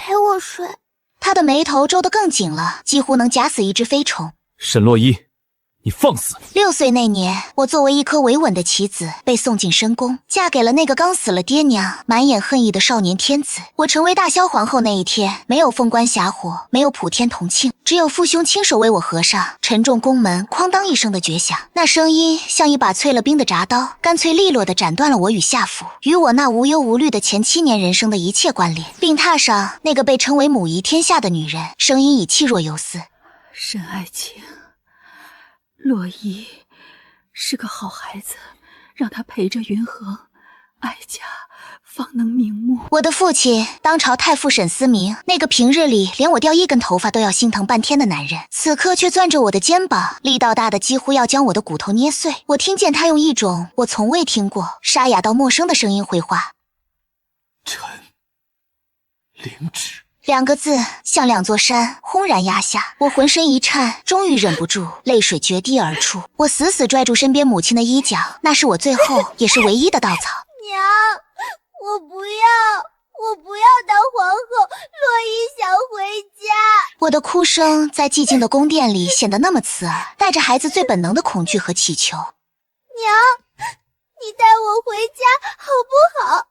陪我睡。他的眉头皱得更紧了，几乎能夹死一只飞虫。沈洛伊，你放肆！6岁那年，我作为一颗维稳的棋子，被送进深宫，嫁给了那个刚死了爹娘、满眼恨意的少年天子。我成为大萧皇后那一天，没有凤冠霞火，没有普天同庆，只有父兄亲手为我合上，沉重宫门哐当一声的绝响。那声音像一把淬了冰的铡刀，干脆利落地斩断了我与夏府与我那无忧无虑的前7年人生的一切关联，并踏上那个被称为母仪天下的女人。声音已气若游丝。沈爱卿，洛伊是个好孩子，让他陪着云禾，哀家方能瞑目。我的父亲，当朝太傅沈思明，那个平日里连我掉1根头发都要心疼半天的男人，此刻却攥着我的肩膀，力道大的几乎要将我的骨头捏碎。我听见他用一种我从未听过、沙哑到陌生的声音回话：臣领旨。2个字像2座山轰然压下，我浑身一颤，终于忍不住，泪水决堤而出。我死死拽住身边母亲的衣角，那是我最后也是唯一的稻草。娘，我不要当皇后，洛伊想回家。我的哭声在寂静的宫殿里显得那么刺耳，带着孩子最本能的恐惧和祈求。娘，你带我回家好不好？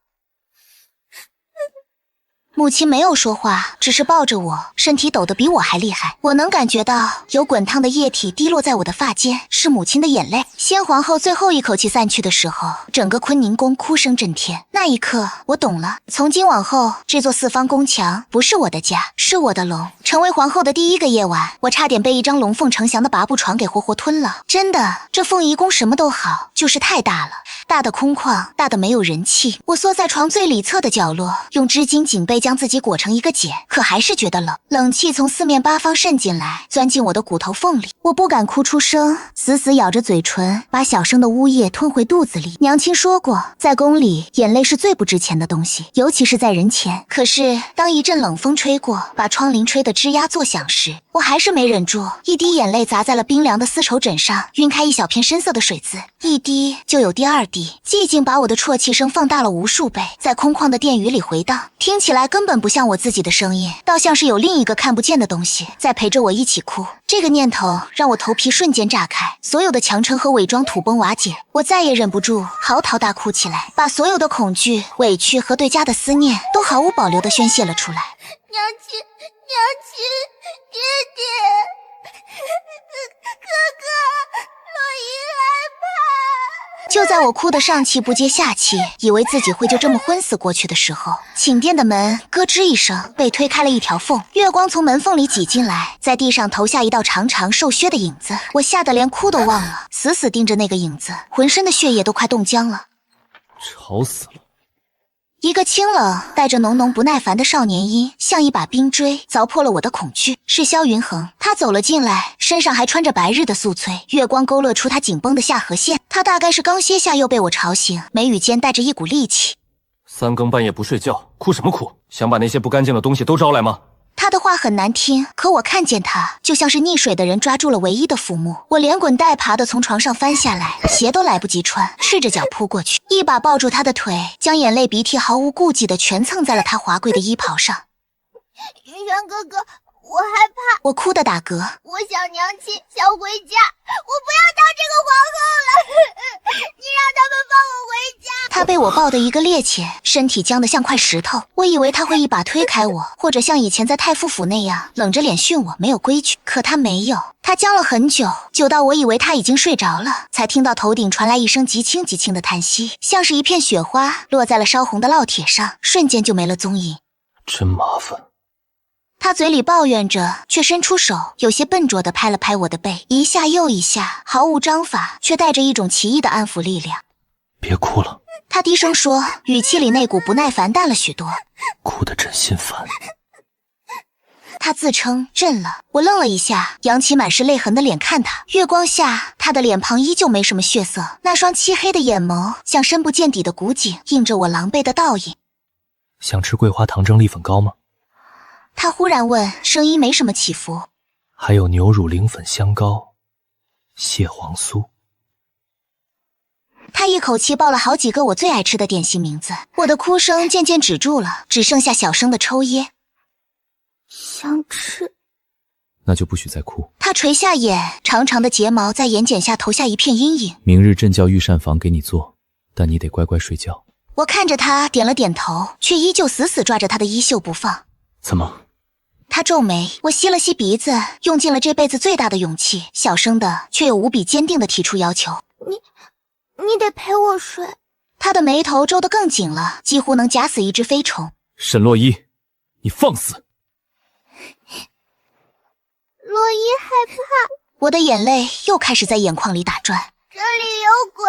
母亲没有说话，只是抱着我，身体抖得比我还厉害。我能感觉到有滚烫的液体滴落在我的发间，是母亲的眼泪。先皇后最后一口气散去的时候，整个坤宁宫哭声震天。那一刻，我懂了，从今往后，这座4方宫墙不是我的家，是我的笼。成为皇后的第1个夜晚，我差点被一张龙凤呈祥的拔步床给活活吞了。真的，这凤仪宫什么都好，就是太大了，大的空旷，大的没有人气。我缩在床最里侧的角落，用织巾锦被将自己裹成一个茧，可还是觉得冷。冷气从4面8方渗进来，钻进我的骨头缝里。我不敢哭出声，死死咬着嘴唇，把小声的呜咽吞回肚子里。娘亲说过，在宫里，眼泪是最不值钱的东西，尤其是在人前。可是，当一阵冷风吹过，把窗棂吹得吱呀作响时，我还是没忍住，一滴眼泪砸在了冰凉的丝绸枕上，晕开一小片深色的水渍。一滴就有第2滴，寂静把我的啜泣声放大了无数倍，在空旷的殿宇里回荡，听起来根本不像我自己的声音，倒像是有另一个看不见的东西在陪着我一起哭。这个念头让我头皮瞬间炸开，所有的强撑和伪装土崩瓦解，我再也忍不住嚎啕大哭起来，把所有的恐惧、委屈和对家的思念都毫无保留地宣泄了出来。娘亲，爹爹，哥哥，洛伊害怕。就在我哭得上气不接下气，以为自己会就这么昏死过去的时候，寝殿的门咯吱一声被推开了一条缝，月光从门缝里挤进来，在地上投下一道长长瘦削的影子。我吓得连哭都忘了，死死盯着那个影子，浑身的血液都快冻僵了。吵死了！一个清冷带着浓浓不耐烦的少年音，像一把冰锥凿破了我的恐惧。是萧云恒，他走了进来，身上还穿着白日的素翠，月光勾勒出他紧绷的下颌线。他大概是刚歇下又被我吵醒，眉宇间带着一股戾气。3更半夜不睡觉，哭什么哭？想把那些不干净的东西都招来吗？他的话很难听，可我看见他就像是溺水的人抓住了唯一的浮木。我连滚带爬的从床上翻下来，鞋都来不及穿，赤着脚扑过去，一把抱住他的腿，将眼泪鼻涕毫无顾忌的全蹭在了他华贵的衣袍上。云轩哥哥，我害怕，我哭得打嗝。我想娘亲，想回家，我不要当这个皇后了，你让他们放我回家。他被我抱得一个趔趄，身体僵得像块石头。我以为他会一把推开我，或者像以前在太傅府那样冷着脸训我没有规矩，可他没有。他僵了很久，久到我以为他已经睡着了，才听到头顶传来一声极轻极轻的叹息，像是一片雪花落在了烧红的烙铁上，瞬间就没了踪影。真麻烦。他嘴里抱怨着，却伸出手，有些笨拙地拍了拍我的背，一下又一下，毫无章法，却带着一种奇异的安抚力量。别哭了，他低声说，语气里那股不耐烦淡了许多。哭得真心烦。他自称震了，我愣了一下，扬起满是泪痕的脸看他。月光下，他的脸庞依旧没什么血色，那双漆黑的眼眸像深不见底的古井，映着我狼狈的倒影。想吃桂花糖蒸粒粉糕吗？他忽然问，声音没什么起伏。还有牛乳灵粉香糕、蟹黄酥。他一口气报了好几个我最爱吃的点心名字，我的哭声渐渐止住了，只剩下小声的抽噎。想吃。那就不许再哭。他垂下眼，长长的睫毛在眼睑下投下一片阴影。明日朕叫御膳房给你做，但你得乖乖睡觉。我看着他点了点头，却依旧死死抓着他的衣袖不放。怎么？他皱眉，我吸了吸鼻子，用尽了这辈子最大的勇气，小声的却又无比坚定的提出要求。你得陪我睡。他的眉头皱得更紧了，几乎能夹死一只飞虫。沈洛伊，你放肆！洛伊害怕。我的眼泪又开始在眼眶里打转。这里有鬼，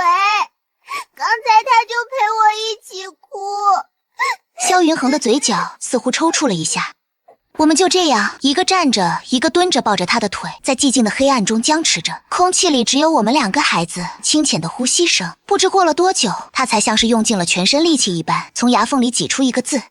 刚才他就陪我一起哭。萧云恒的嘴角似乎抽搐了一下。我们就这样一个站着一个蹲着抱着他的腿，在寂静的黑暗中僵持着，空气里只有我们两个孩子清浅的呼吸声。不知过了多久，他才像是用尽了全身力气一般，从牙缝里挤出一个字：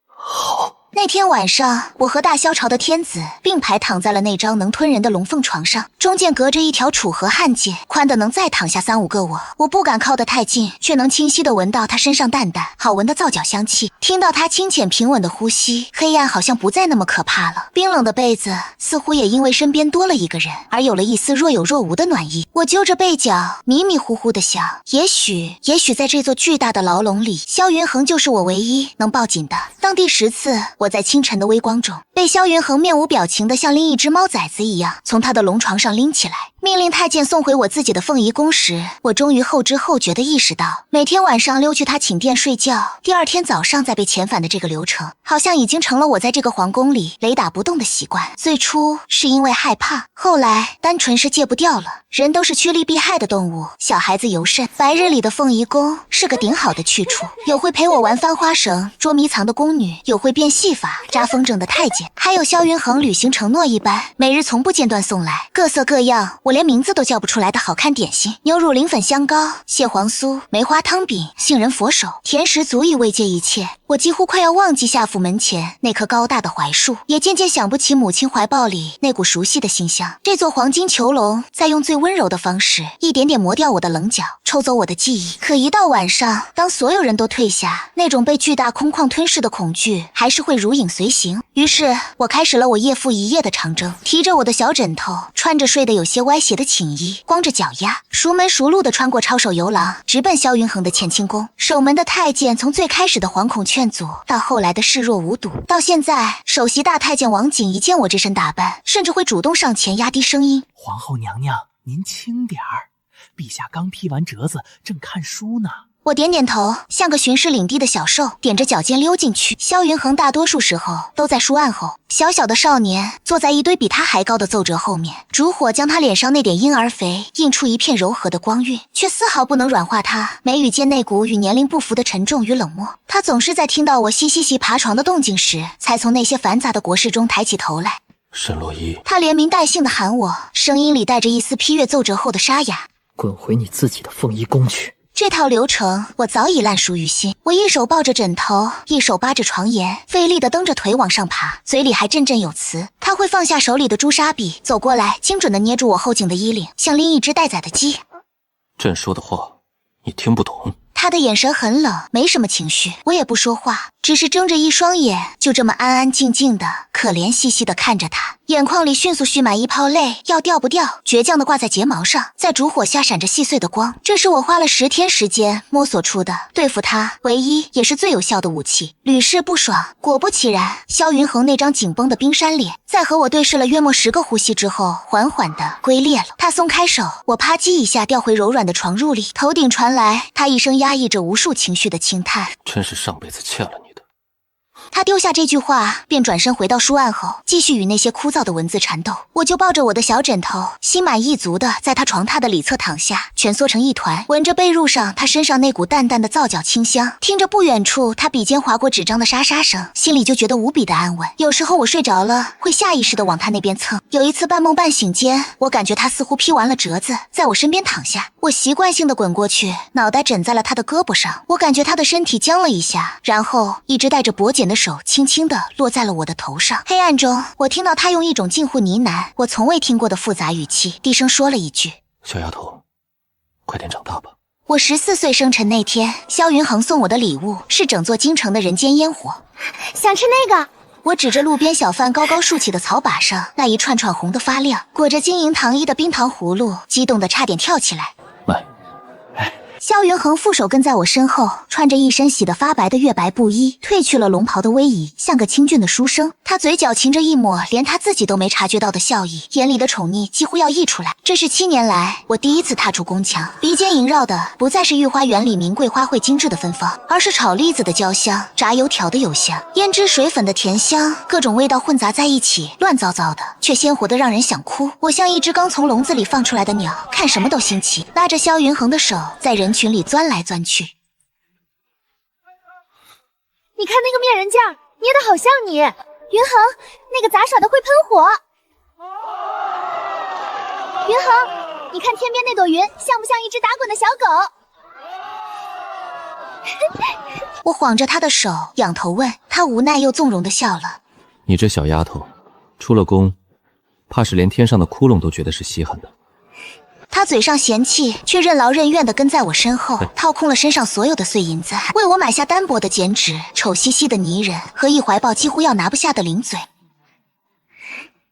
好。那天晚上，我和大萧朝的天子并排躺在了那张能吞人的龙凤床上，中间隔着一条楚河汉界，宽的能再躺下3-5个我。我不敢靠得太近，却能清晰地闻到他身上淡淡好闻的皂角香气，听到他清浅平稳的呼吸。黑暗好像不再那么可怕了，冰冷的被子似乎也因为身边多了一个人而有了一丝若有若无的暖意。我揪着被角，迷迷糊糊地想，也许在这座巨大的牢笼里，萧云恒就是我唯一能抱紧的。当第10次，我在清晨的微光中被萧云恒面无表情的像拎一只猫崽子一样从他的龙床上拎起来，命令太监送回我自己的凤仪宫时，我终于后知后觉地意识到，每天晚上溜去他寝殿睡觉，第二天早上再被遣返的这个流程，好像已经成了我在这个皇宫里雷打不动的习惯。最初是因为害怕，后来单纯是戒不掉了。人都是趋利避害的动物，小孩子尤甚。白日里的凤仪宫是个顶好的去处，有会陪我玩翻花绳、捉迷藏的宫女，有会变戏法、扎风筝的太监，还有萧云恒履行承诺一般，每日从不间断送来各色各样我连名字都叫不出来的好看点心，牛乳磷粉香糕、蟹黄酥、梅花汤饼、杏仁佛手，甜食足以慰藉一切。我几乎快要忘记夏府门前那棵高大的槐树，也渐渐想不起母亲怀抱里那股熟悉的馨香。这座黄金囚笼在用最温柔的方式一点点磨掉我的棱角，抽走我的记忆。可一到晚上，当所有人都退下，那种被巨大空旷吞噬的恐惧还是会如影随形。于是我开始了我夜复一夜的长征，提着我的小枕头，穿着睡得有些歪斜的寝衣，光着脚丫，熟门熟路地穿过抄手游廊，直奔萧云恒的乾清宫。守门的太监从最开始的惶恐劝阻，到后来的视若无睹，到现在首席大太监王景一见我这身打扮，甚至会主动上前压低声音：皇后娘娘，您轻点儿，陛下刚批完折子，正看书呢。我点点头，像个巡视领地的小兽，踮着脚尖溜进去。萧云恒大多数时候都在书案后，小小的少年坐在一堆比他还高的奏折后面，烛火将他脸上那点婴儿肥映出一片柔和的光晕，却丝毫不能软化他眉宇间那股与年龄不符的沉重与冷漠。他总是在听到我嘻嘻嘻爬床的动静时，才从那些繁杂的国事中抬起头来。沈洛伊，他连名带姓地喊我，声音里带着一丝批阅奏折后的沙哑。滚回你自己的凤仪宫去。这套流程我早已烂熟于心，我一手抱着枕头，一手扒着床沿，费力地蹬着腿往上爬，嘴里还振振有词。他会放下手里的朱砂笔，走过来，精准地捏住我后颈的衣领，像拎一只待宰的鸡。朕说的话你听不懂。他的眼神很冷，没什么情绪，我也不说话，只是睁着一双眼，就这么安安静静的可怜兮兮的看着他，眼眶里迅速蓄满一泡泪，要掉不掉，倔强的挂在睫毛上，在烛火下闪着细碎的光。这是我花了10天时间摸索出的对付他唯一也是最有效的武器，屡试不爽。果不其然，萧云恒那张紧绷的冰山脸在和我对视了约莫10个呼吸之后，缓缓的龟裂了。他松开手，我啪叽一下掉回柔软的床褥里，头顶传来他一声压抑着无数情绪的轻叹。真是上辈子欠了你的。他丢下这句话，便转身回到书案后，继续与那些枯燥的文字缠斗。我就抱着我的小枕头，心满意足的在他床榻的里侧躺下，蜷缩成一团，闻着被褥上他身上那股淡淡的皂角清香，听着不远处他笔尖划过纸张的沙沙声，心里就觉得无比的安稳。有时候我睡着了，会下意识的往他那边蹭。有一次半梦半醒间，我感觉他似乎批完了折子，在我身边躺下，我习惯性的滚过去，脑袋枕在了他的胳膊上。我感觉他的身体僵了一下，然后一只带着薄茧的手轻轻地落在了我的头上。黑暗中，我听到他用一种近乎呢喃我从未听过的复杂语气，低声说了一句：小丫头，快点长大吧。我14岁生辰那天，萧云恒送我的礼物是整座京城的人间烟火。想吃那个。我指着路边小贩高高竖起的草把上那一串串红得发亮、裹着晶莹糖衣的冰糖葫芦，激动得差点跳起来。买。萧云恒负手跟在我身后，穿着一身洗得发白的月白布衣，褪去了龙袍的威仪，像个清俊的书生。他嘴角噙着一抹连他自己都没察觉到的笑意，眼里的宠溺几乎要溢出来。这是7年来我第一次踏出宫墙，鼻尖萦绕的不再是御花园里名贵花卉精致的芬芳，而是炒栗子的焦香、炸油条的油香、胭脂水粉的甜香，各种味道混杂在一起，乱糟糟的，却鲜活得让人想哭。我像一只刚从笼子里放出来的鸟，看什么都新奇，拉着萧云恒的手在人群里钻来钻去。你看那个面人架，捏得好像你。云恒，那个杂耍的会喷火。云恒，你看天边那朵云，像不像一只打滚的小狗？我晃着他的手，仰头问他，无奈又纵容地笑了。你这小丫头，出了宫，怕是连天上的窟窿都觉得是稀罕的。他嘴上嫌弃，却任劳任怨地跟在我身后，掏空了身上所有的碎银子，为我买下单薄的剪纸、丑兮兮的泥人和一怀抱几乎要拿不下的零嘴。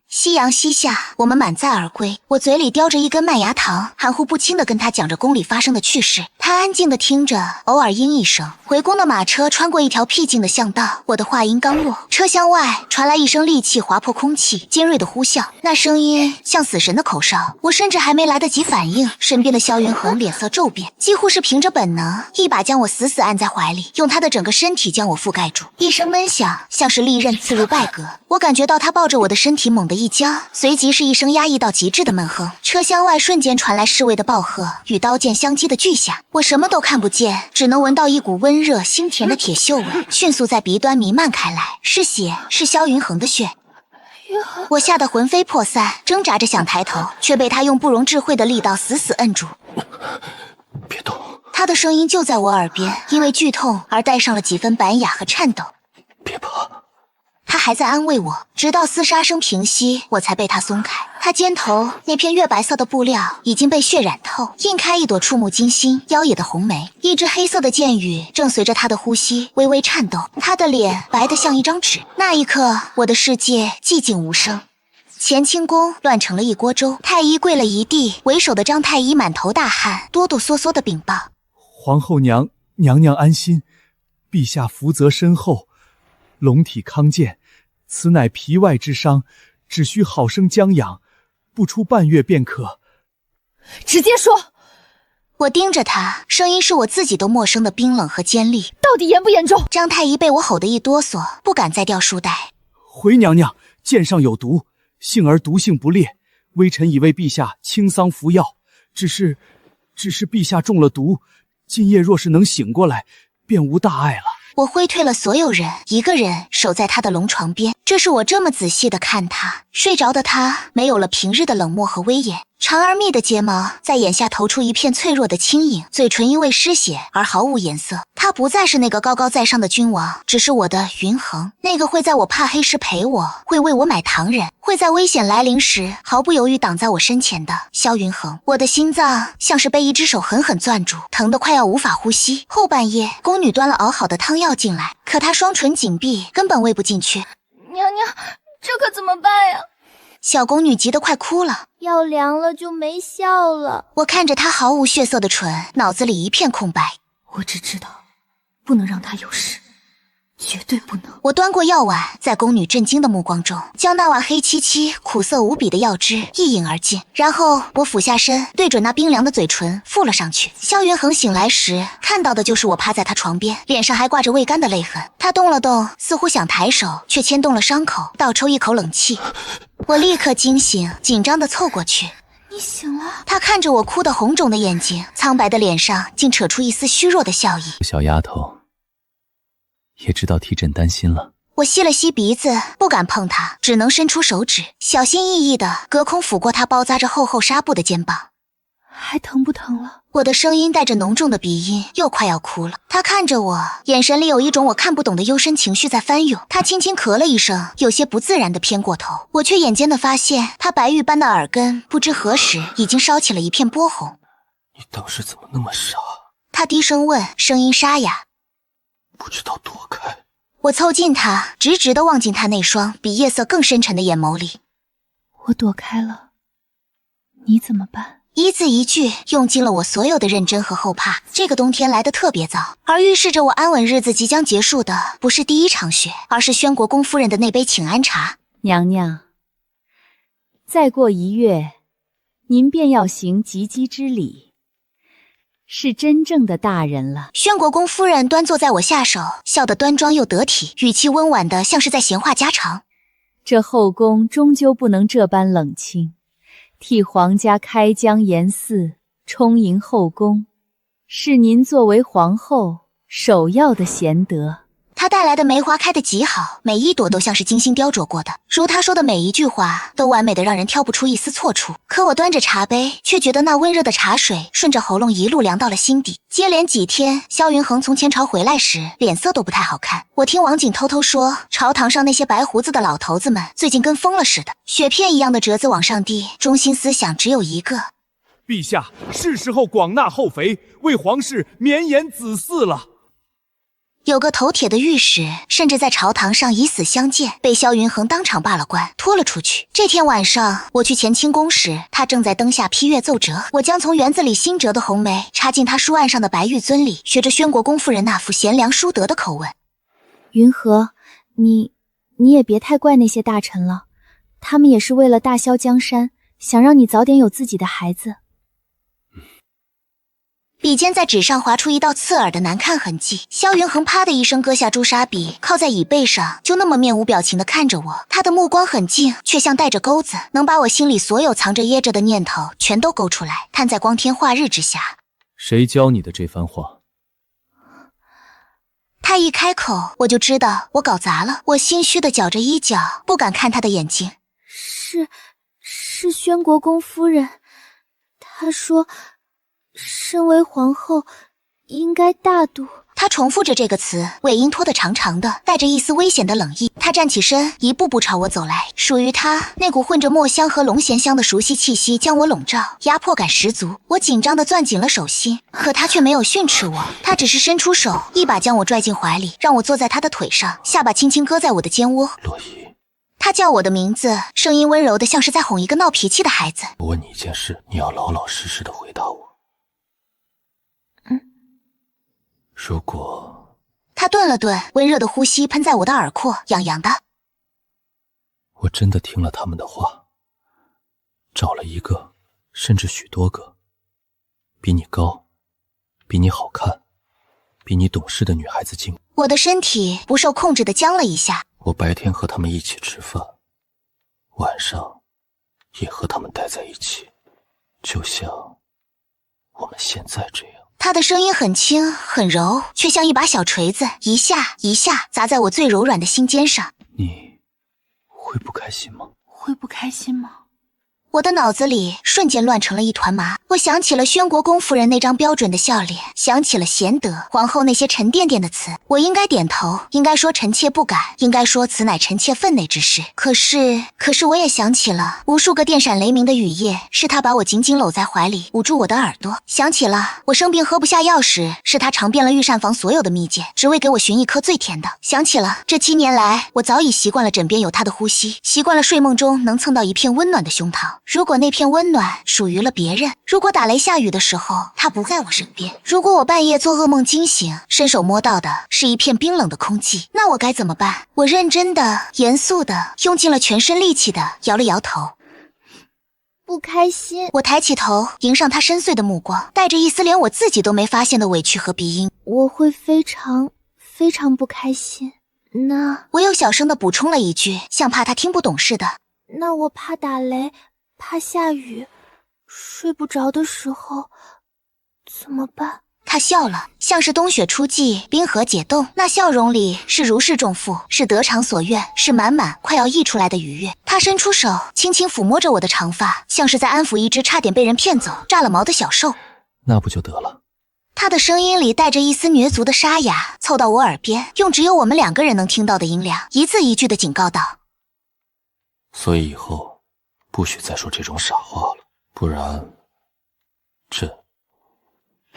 夕阳西下，我们满载而归。我嘴里叼着一根麦芽糖，含糊不清地跟他讲着宫里发生的趣事。他安静地听着，偶尔应一声。回宫的马车穿过一条僻静的巷道，我的话音刚落，车厢外传来一声利器划破空气、尖锐的呼啸，那声音像死神的口哨。我甚至还没来得及反应，身边的萧云恒脸色骤变，几乎是凭着本能，一把将我死死按在怀里，用他的整个身体将我覆盖住。一声闷响，像是利刃刺入拜阁。我感觉到他抱着我的身体猛地一僵，随即是一声压抑到极致的闷哼。车厢外瞬间传来侍卫的暴喝与刀剑相击的巨响，我什么都看不见，只能闻到一股温热腥甜的铁锈味，迅速在鼻端弥漫开来。是血，是萧云恒的血。我吓得魂飞魄散，挣扎着想抬头，却被他用不容置喙的力道死死摁住。别动！他的声音就在我耳边，因为剧痛而带上了几分板哑和颤抖。别怕。他还在安慰我，直到厮杀声平息，我才被他松开。他肩头那片月白色的布料已经被血染透，映开一朵触目惊心、妖冶的红梅。一只黑色的剑羽正随着他的呼吸微微颤抖，他的脸白得像一张纸。那一刻，我的世界寂静无声。乾清宫乱成了一锅粥，太医跪了一地，为首的张太医满头大汗，哆哆嗦嗦地禀报：皇后娘娘安心，陛下福泽深厚，龙体康健，此乃皮外之伤，只需好生将养，不出半月便可。直接说。我盯着他，声音是我自己都陌生的冰冷和尖利。到底严不严重？张太医被我吼得一哆嗦，不敢再掉书袋。回娘娘，剑上有毒，幸而毒性不烈，微臣已为陛下清桑服药，只是陛下中了毒，今夜若是能醒过来，便无大碍了。我挥退了所有人，一个人守在他的龙床边。这是我这么仔细地看他，睡着的他没有了平日的冷漠和威严，长而密的睫毛在眼下投出一片脆弱的轻盈，嘴唇因为失血而毫无颜色。他不再是那个高高在上的君王，只是我的云恒，那个会在我怕黑时陪我，会为我买糖人，会在危险来临时毫不犹豫挡在我身前的萧云恒。我的心脏像是被一只手狠狠攥住，疼得快要无法呼吸。后半夜，宫女端了熬好的汤药进来，可她双唇紧闭，根本喂不进去。娘娘，这可怎么办呀？小宫女急得快哭了，药凉了就没效了。我看着她毫无血色的唇，脑子里一片空白。我只知道，不能让她有事，绝对不能。我端过药碗，在宫女震惊的目光中，将那碗黑漆漆、苦涩无比的药汁一饮而尽。然后我俯下身，对准那冰凉的嘴唇附了上去。萧云恒醒来时，看到的就是我趴在他床边，脸上还挂着未干的泪痕。他动了动，似乎想抬手，却牵动了伤口，倒抽一口冷气。我立刻惊醒，紧张地凑过去。你醒了？他看着我哭得红肿的眼睛，苍白的脸上竟扯出一丝虚弱的笑意。小丫头也知道替朕担心了。我吸了吸鼻子，不敢碰他，只能伸出手指，小心翼翼地隔空抚过他包扎着厚厚纱布的肩膀。还疼不疼了？我的声音带着浓重的鼻音，又快要哭了。他看着我，眼神里有一种我看不懂的幽深情绪在翻涌。他轻轻咳了一声，有些不自然地偏过头。我却眼尖地发现，他白玉般的耳根不知何时已经烧起了一片波红。你当时怎么那么傻？他低声问，声音沙哑。不知道躲开。我凑近他，直直地望进他那双比夜色更深沉的眼眸里。我躲开了，你怎么办？一字一句用尽了我所有的认真和后怕。这个冬天来得特别早，而预示着我安稳日子即将结束的不是第一场雪，而是宣国公夫人的那杯请安茶。娘娘，再过1月，您便要行及笄之礼，是真正的大人了。宣国公夫人端坐在我下手，笑得端庄又得体，语气温婉的像是在闲话家常。这后宫终究不能这般冷清，替皇家开疆严祀，充盈后宫，是您作为皇后首要的贤德。她带来的梅花开得极好，每一朵都像是精心雕琢过的，如她说的每一句话都完美的让人挑不出一丝错处。可我端着茶杯，却觉得那温热的茶水顺着喉咙一路凉到了心底。接连几天，萧云恒从前朝回来时，脸色都不太好看。我听王景偷偷说，朝堂上那些白胡子的老头子们最近跟疯了似的，雪片一样的折子往上递，中心思想只有一个：陛下，是时候广纳后妃，为皇室绵延子嗣了。有个头铁的御史，甚至在朝堂上以死相见，被萧云恒当场罢了官，拖了出去。这天晚上，我去乾清宫时，他正在灯下批阅奏折。我将从园子里新折的红梅插进他书案上的白玉樽里，学着宣国公夫人那副贤良淑德的口吻：“云禾，你也别太怪那些大臣了，他们也是为了大萧江山，想让你早点有自己的孩子。”笔尖在纸上划出一道刺耳的难看痕迹，萧云恒啪的一声割下朱砂笔，靠在椅背上，就那么面无表情地看着我。他的目光很静，却像带着钩子，能把我心里所有藏着掖着的念头全都勾出来，摊在光天化日之下。谁教你的这番话？他一开口，我就知道我搞砸了。我心虚地绞着衣角，不敢看他的眼睛。是宣国公夫人，她说身为皇后应该大度。他重复着这个词，尾音拖得长长的，带着一丝危险的冷意。他站起身，一步步朝我走来，属于他那股混着墨香和龙涎香的熟悉气息将我笼罩，压迫感十足。我紧张地攥紧了手心，可他却没有训斥我，他只是伸出手，一把将我拽进怀里，让我坐在他的腿上，下巴轻轻搁在我的肩窝。洛伊，他叫我的名字，声音温柔的像是在哄一个闹脾气的孩子。我问你一件事，你要老老实实的回答我。如果……他顿了顿，温热的呼吸喷在我的耳廓，痒痒的。我真的听了他们的话，找了一个，甚至许多个，比你高，比你好看，比你懂事的女孩子进。我的身体不受控制的僵了一下。我白天和他们一起吃饭，晚上也和他们待在一起，就像我们现在这样。他的声音很轻很柔，却像一把小锤子，一下一下砸在我最柔软的心尖上。你会不开心吗？会不开心吗？我的脑子里瞬间乱成了一团麻。我想起了宣国公夫人那张标准的笑脸，想起了贤德皇后那些沉甸甸的词。我应该点头，应该说臣妾不敢，应该说此乃臣妾分内之事。可是我也想起了无数个电闪雷鸣的雨夜，是他把我紧紧搂在怀里，捂住我的耳朵。想起了我生病喝不下药时，是他尝遍了御膳房所有的蜜饯，只为给我寻一颗最甜的。想起了这7年来，我早已习惯了枕边有他的呼吸，习惯了睡梦中能蹭到一片温暖的胸膛。如果那片温暖属于了别人，如果打雷下雨的时候他不在我身边，如果我半夜做噩梦惊醒，伸手摸到的是一片冰冷的空气，那我该怎么办？我认真的、严肃的、用尽了全身力气的摇了摇头。不开心。我抬起头，迎上他深邃的目光，带着一丝连我自己都没发现的委屈和鼻音。我会非常非常不开心。我又小声的补充了一句，像怕他听不懂似的。那我怕打雷，怕下雨，睡不着的时候怎么办？他笑了，像是冬雪初霁，冰河解冻，那笑容里是如释重负，是得偿所愿，是满满快要溢出来的愉悦。他伸出手，轻轻抚摸着我的长发，像是在安抚一只差点被人骗走、炸了毛的小兽。那不就得了？他的声音里带着一丝女足的沙哑，凑到我耳边，用只有我们2个人能听到的音量，一字一句的警告道：所以以后不许再说这种傻话了，不然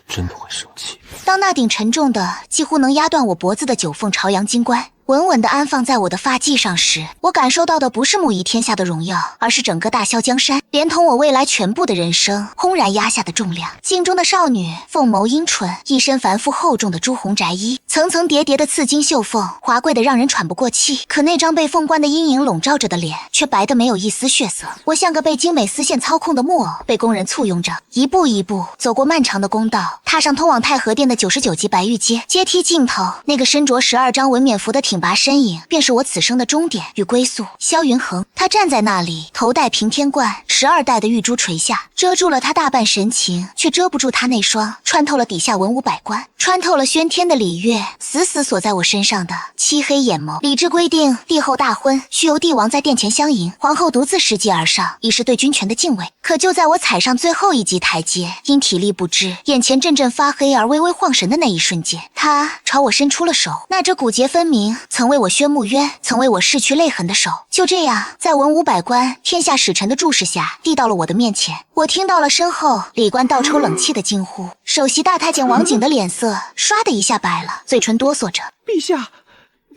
真的会生气。当那顶沉重的几乎能压断我脖子的9凤朝阳金冠稳稳地安放在我的发髻上时，我感受到的不是母仪天下的荣耀，而是整个大萧江山，连同我未来全部的人生轰然压下的重量。镜中的少女，凤眸阴唇，一身繁复厚重的朱红宅衣，层层叠叠的刺金绣凤，华贵的让人喘不过气。可那张被凤冠的阴影笼罩着的脸，却白得没有一丝血色。我像个被精美丝线操控的木偶，被工人簇拥着，一步一步走过漫长的公道，踏上通往太和殿的99级白玉阶。阶梯尽头，那个身着12张文冕服的挺拔身影，便是我此生的终点与归宿。萧云恒，他站在那里，头戴平天冠，12代的玉珠垂下，遮住了他大半神情，却遮不住他那双穿透了底下文武百官，穿透了喧天的礼乐，死死锁在我身上的漆黑眼眸。礼制规定，帝后大婚须由帝王在殿前相迎，皇后独自拾级而上，以示对君权的敬畏。可就在我踩上最后一级台阶，因体力不支，眼前阵阵发黑而微微晃神的那一瞬间，他朝我伸出了手，那只骨节分明，曾为我宣穆冤，曾为我拭去泪痕的手，就这样在文武百官、天下使臣的注视下，递到了我的面前。我听到了身后礼官倒抽冷气的惊呼，首席大太监王景的脸色唰的一下白了，嘴唇哆嗦着。陛下，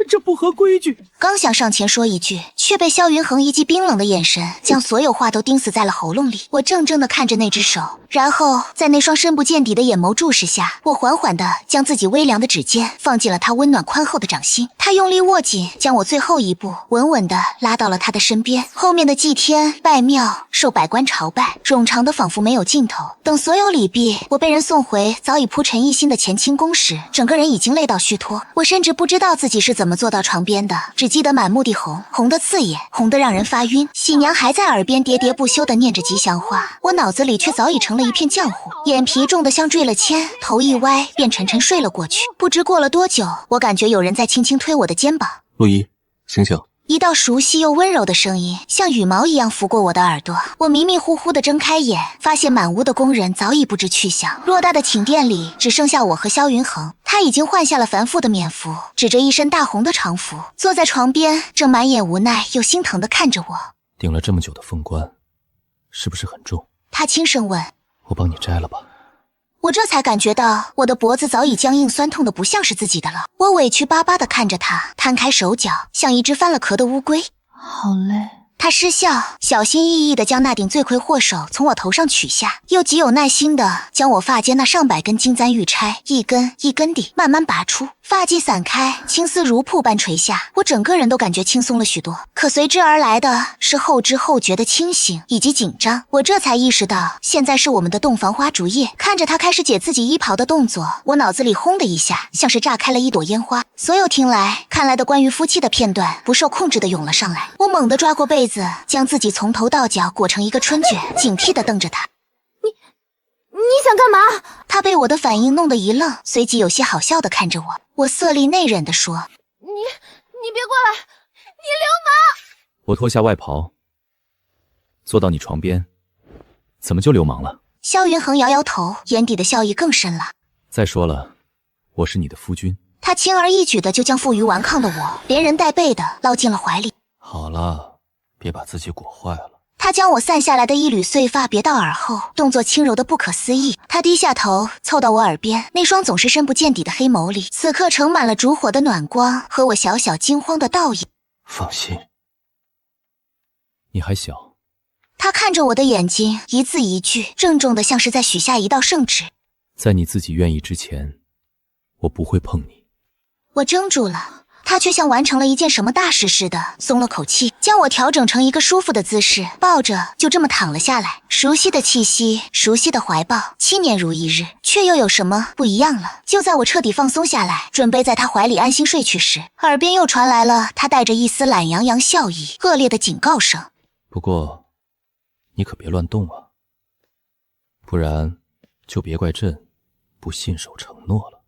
这不合规矩。刚想上前说一句，却被萧云恒一记冰冷的眼神将所有话都钉死在了喉咙里。我怔怔地看着那只手，然后在那双深不见底的眼眸注视下，我缓缓地将自己微凉的指尖放进了他温暖宽厚的掌心。他用力握紧，将我最后一步稳稳地拉到了他的身边。后面的祭天、拜庙、受百官朝拜，冗长的仿佛没有尽头。等所有礼毕，我被人送回早已铺陈一新的乾清宫时，整个人已经累到虚脱。我甚至不知道自己是怎么坐到床边的，只记得满目的红，红的刺眼，红的让人发晕。喜娘还在耳边喋喋不休地念着吉祥话，我脑子里却早已成了一片浆糊，眼皮重得像坠了铅，头一歪便沉沉睡了过去。不知过了多久，我感觉有人在轻轻推我的肩膀。陆怡，醒醒！一道熟悉又温柔的声音像羽毛一样拂过我的耳朵，我迷迷糊糊地睁开眼，发现满屋的工人早已不知去向。偌大的寝殿里只剩下我和萧云恒，他已经换下了繁复的冕服，指着一身大红的长服，坐在床边，正满眼无奈又心疼地看着我。顶了这么久的凤冠，是不是很重？他轻声问。我帮你摘了吧。我这才感觉到我的脖子早已僵硬酸痛的不像是自己的了。我委屈巴巴地看着他，摊开手脚，像一只翻了壳的乌龟。好累。他失笑，小心翼翼地将那顶罪魁祸首从我头上取下，又极有耐心地将我发间那上百根金簪玉钗一根一根地慢慢拔出。发髻散开，青丝如瀑般垂下，我整个人都感觉轻松了许多。可随之而来的是后知后觉的清醒以及紧张。我这才意识到，现在是我们的洞房花烛夜。看着他开始解自己衣袍的动作，我脑子里轰的一下，像是炸开了一朵烟花。所有听来看来的关于夫妻的片段不受控制地涌了上来。我猛地抓过被子，将自己从头到脚裹成一个春卷，警惕地瞪着他。你想干嘛？他被我的反应弄得一愣，随即有些好笑地看着我。我色厉内荏地说：你别过来，你流氓！我脱下外袍，坐到你床边，怎么就流氓了？萧云恒摇摇头，眼底的笑意更深了。再说了，我是你的夫君。他轻而易举地就将负隅顽抗的我连人带背地捞进了怀里。好了，别把自己裹坏了。他将我散下来的一缕碎发别到耳后，动作轻柔的不可思议。他低下头，凑到我耳边，那双总是深不见底的黑眸里，此刻盛满了烛火的暖光和我小小惊慌的倒影。放心，你还小。他看着我的眼睛，一字一句，郑重的像是在许下一道圣旨。在你自己愿意之前，我不会碰你。我怔住了。他却像完成了一件什么大事似的，松了口气，将我调整成一个舒服的姿势，抱着就这么躺了下来。熟悉的气息，熟悉的怀抱，7年如一日，却又有什么不一样了？就在我彻底放松下来，准备在他怀里安心睡去时，耳边又传来了他带着一丝懒洋洋笑意、恶劣的警告声。不过，你可别乱动啊，不然就别怪朕不信守承诺了。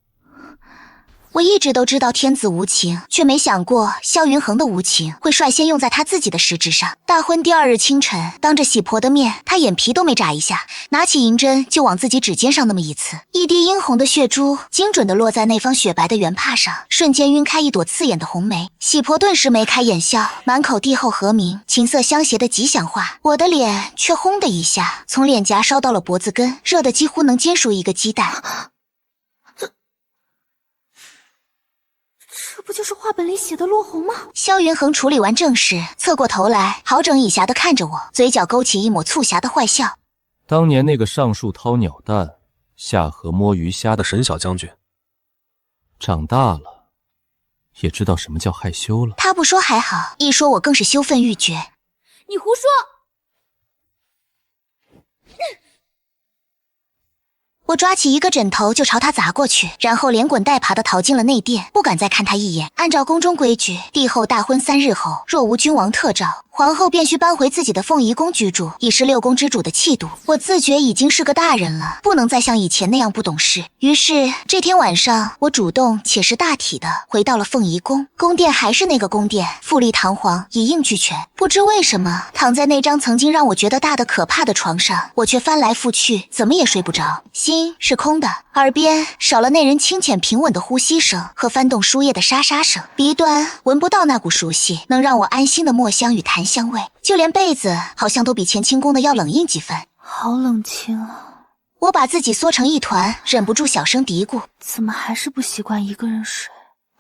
我一直都知道天子无情，却没想过萧云恒的无情会率先用在他自己的实质上。大婚第2日清晨，当着喜婆的面，他眼皮都没眨一下，拿起银针就往自己指尖上那么一刺，一滴殷红的血珠精准地落在那方雪白的圆帕上，瞬间晕开一朵刺眼的红梅。喜婆顿时眉开眼笑，满口帝后和鸣，琴瑟相携的吉祥话。我的脸却轰的一下，从脸颊烧到了脖子根，热得几乎能煎熟一个鸡蛋。这不不就是画本里写的落红吗？萧云恒处理完正事，侧过头来，好整以暇地看着我，嘴角勾起一抹促狭的坏笑。当年那个上树掏鸟蛋，下河摸鱼虾的沈小将军，长大了，也知道什么叫害羞了。他不说还好，一说我更是羞愤欲绝。你胡说！我抓起一个枕头就朝他砸过去，然后连滚带爬地逃进了内殿，不敢再看他一眼。按照宫中规矩，帝后大婚3日后，若无君王特诏，皇后便需搬回自己的凤仪宫居住，以示6宫之主的气度。我自觉已经是个大人了，不能再像以前那样不懂事。于是这天晚上，我主动且是大体的回到了凤仪宫。宫殿还是那个宫殿，富丽堂皇，一应俱全。不知为什么，躺在那张曾经让我觉得大得可怕的床上，我却翻来覆去，怎么也睡不着。心是空的，耳边少了那人清浅平稳的呼吸声和翻动书页的沙沙声，鼻端闻不到那股熟悉能让我安心的墨香与檀香味，就连被子好像都比乾清宫的要冷硬几分。好冷清啊！我把自己缩成一团，忍不住小声嘀咕：怎么还是不习惯一个人睡？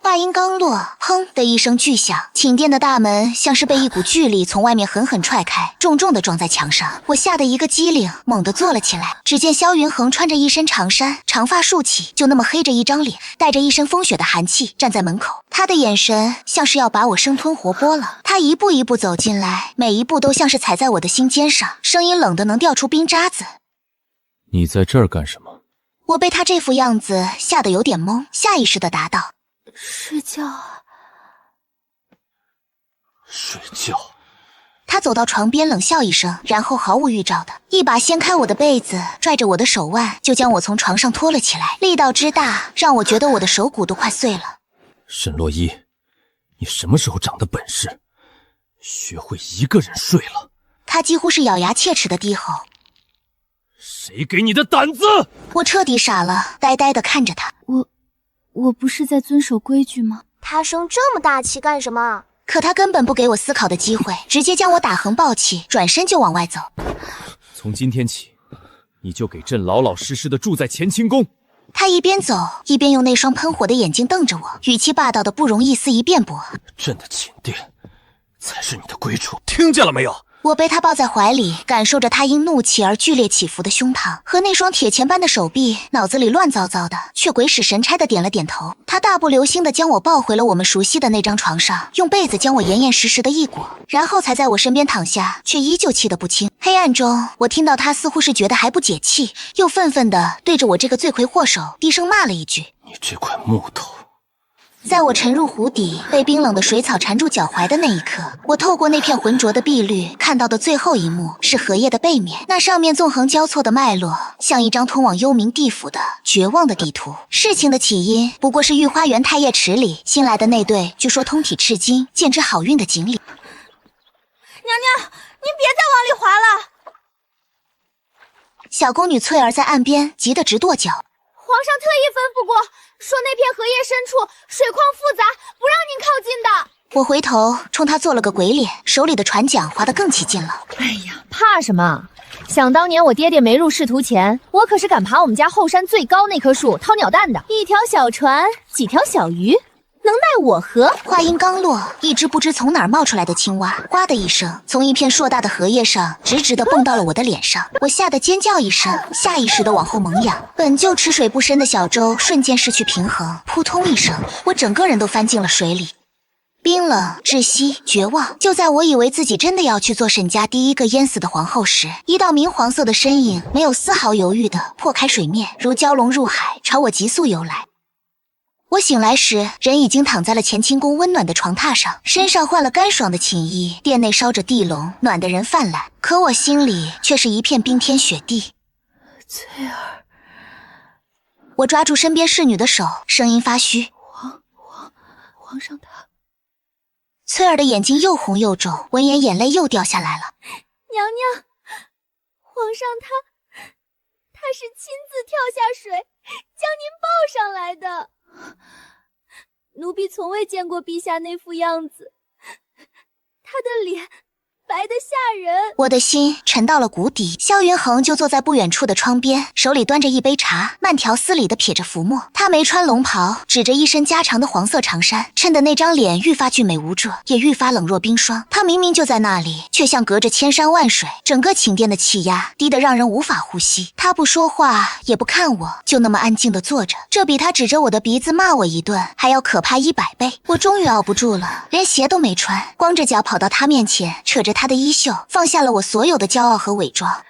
话音刚落，砰的一声巨响，寝殿的大门像是被一股巨力从外面狠狠踹开，重重地撞在墙上。我吓得一个机灵，猛地坐了起来。只见萧云恒穿着一身长衫，长发竖起，就那么黑着一张脸，带着一身风雪的寒气站在门口。他的眼神像是要把我生吞活剥了。他一步一步走进来，每一步都像是踩在我的心尖上，声音冷得能掉出冰渣子。你在这儿干什么？我被他这副样子吓得有点懵，下意识地答道：睡觉啊。睡觉。他走到床边冷笑一声，然后毫无预兆的一把掀开我的被子，拽着我的手腕就将我从床上拖了起来，力道之大让我觉得我的手骨都快碎了。沈洛伊，你什么时候长的本事，学会一个人睡了？他几乎是咬牙切齿的低吼。谁给你的胆子？我彻底傻了，呆呆地看着他。我不是在遵守规矩吗？他生这么大气干什么？可他根本不给我思考的机会，直接将我打横抱起，转身就往外走。从今天起，你就给朕老老实实的住在乾清宫。他一边走一边用那双喷火的眼睛瞪着我，语气霸道的不容一丝一辩驳。朕的寝殿才是你的归处，听见了没有？我被他抱在怀里，感受着他因怒气而剧烈起伏的胸膛和那双铁钳般的手臂，脑子里乱糟糟的，却鬼使神差的点了点头。他大步流星的将我抱回了我们熟悉的那张床上，用被子将我严严实实的一裹，然后才在我身边躺下，却依旧气得不轻。黑暗中，我听到他似乎是觉得还不解气，又愤愤的对着我这个罪魁祸首低声骂了一句：你这块木头。在我沉入湖底，被冰冷的水草缠住脚踝的那一刻，我透过那片浑浊的碧绿看到的最后一幕是荷叶的背面，那上面纵横交错的脉络，像一张通往幽冥地府的绝望的地图。事情的起因不过是御花园太液池里新来的那对据说通体赤金、见之好运的锦鲤。娘娘，您别再往里滑了！小宫女翠儿在岸边急得直跺脚。皇上特意吩咐过，说那片荷叶深处水况复杂，不让您靠近的。我回头冲他做了个鬼脸，手里的船桨划得更起劲了。哎呀，怕什么？想当年我爹爹没入仕途前，我可是敢爬我们家后山最高那棵树掏鸟蛋的。一条小船，几条小鱼，能奈我何？话音刚落，一只不知从哪儿冒出来的青蛙，呱的一声，从一片硕大的荷叶上直直地蹦到了我的脸上。我吓得尖叫一声，下意识地往后猛仰，本就池水不深的小舟瞬间失去平衡，扑通一声，我整个人都翻进了水里。冰冷、窒息、绝望。就在我以为自己真的要去做沈家第一个淹死的皇后时，一道明黄色的身影没有丝毫犹豫地破开水面，如蛟龙入海，朝我急速游来。我醒来时，人已经躺在了乾清宫温暖的床榻上，身上换了干爽的寝衣，殿内烧着地笼，暖得人泛滥。可我心里却是一片冰天雪地。翠儿，我抓住身边侍女的手，声音发虚：皇上他……翠儿的眼睛又红又肿，闻言眼泪又掉下来了。娘娘，皇上他是亲自跳下水将您抱上来的。奴婢从未见过陛下那副样子，他的脸白的吓人。我的心沉到了谷底。萧云恒就坐在不远处的窗边，手里端着一杯茶，慢条斯理地撇着浮沫。他没穿龙袍，指着一身加长的黄色长衫，衬得那张脸愈发俊美无遮，也愈发冷若冰霜。他明明就在那里，却像隔着千山万水，整个寝殿的气压低得让人无法呼吸。他不说话，也不看我，就那么安静地坐着，这比他指着我的鼻子骂我一顿还要可怕100倍。我终于熬不住了，连鞋都没穿，光着脚跑到他面前，扯着他的衣袖，放下了我所有的骄傲和伪装。